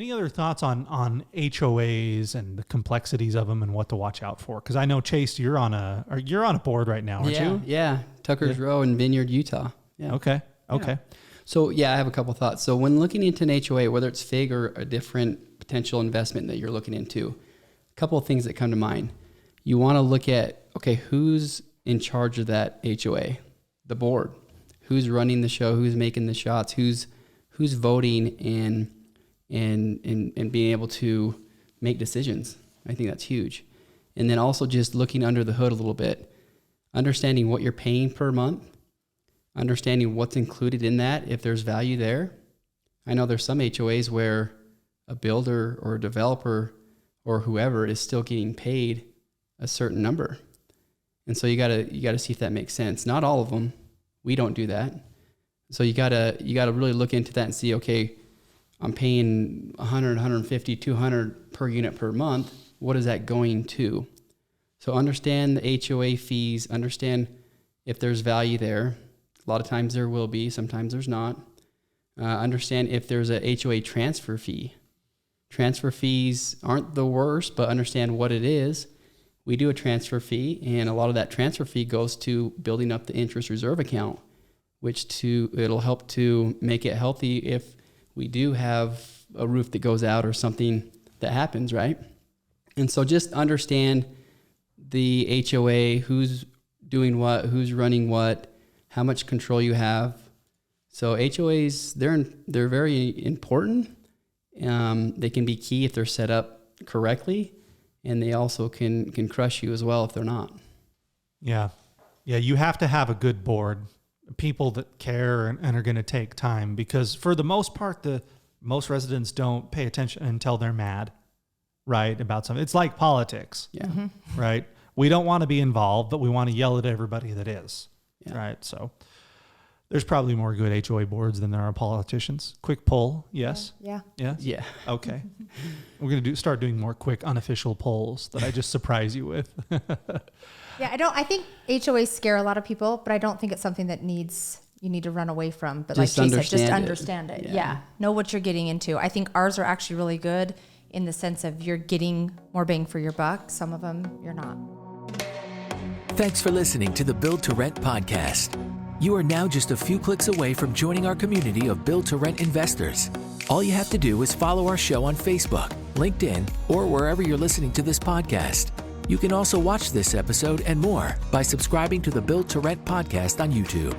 Any other thoughts on HOAs and the complexities of them and what to watch out for? Because I know, Chase, you're on a board right now, aren't you? Yeah, Tucker's Row in Vineyard, Utah. Yeah. Okay. So I have a couple thoughts. So when looking into an HOA, whether it's FIG or a different potential investment that you're looking into, a couple of things that come to mind. You want to look at, okay, who's in charge of that HOA? The board. Who's running the show? Who's making the shots? Who's voting and being able to make decisions? I think that's huge. And then also just looking under the hood a little bit, understanding what you're paying per month, understanding what's included in that, if there's value there. I know there's some HOAs where a builder or a developer or whoever is still getting paid a certain number. And so you gotta see if that makes sense. Not all of them. We don't do that. So you gotta really look into that and see, okay, I'm paying 100, 150, 200 per unit per month. What is that going to? So understand the HOA fees, understand if there's value there. A lot of times there will be, sometimes there's not. Understand if there's a HOA transfer fee. Transfer fees aren't the worst, but understand what it is. We do a transfer fee, and a lot of that transfer fee goes to building up the interest reserve account, it'll help to make it healthy if we do have a roof that goes out or something that happens, right? And so just understand the HOA, who's doing what, who's running what, how much control you have. So HOAs, they're very important. They can be key if they're set up correctly, and they also can crush you as well if they're not. Yeah, you have to have a good board, people that care and are going to take time, because for the most part, most residents don't pay attention until they're mad, right, about something. It's like politics, right? We don't want to be involved, but we want to yell at everybody that is, right? So there's probably more good HOA boards than there are politicians. Quick poll, yes? Yeah. Yeah. Okay. We're going to start doing more quick unofficial polls that I just surprise you with. Yeah, I think HOAs scare a lot of people, but I don't think it's something that you need to run away from. But just like she said, just understand it. Yeah. Know what you're getting into. I think ours are actually really good in the sense of you're getting more bang for your buck. Some of them you're not. Thanks for listening to the Build to Rent podcast. You are now just a few clicks away from joining our community of Build to Rent investors. All you have to do is follow our show on Facebook, LinkedIn, or wherever you're listening to this podcast. You can also watch this episode and more by subscribing to the Build to Rent podcast on YouTube.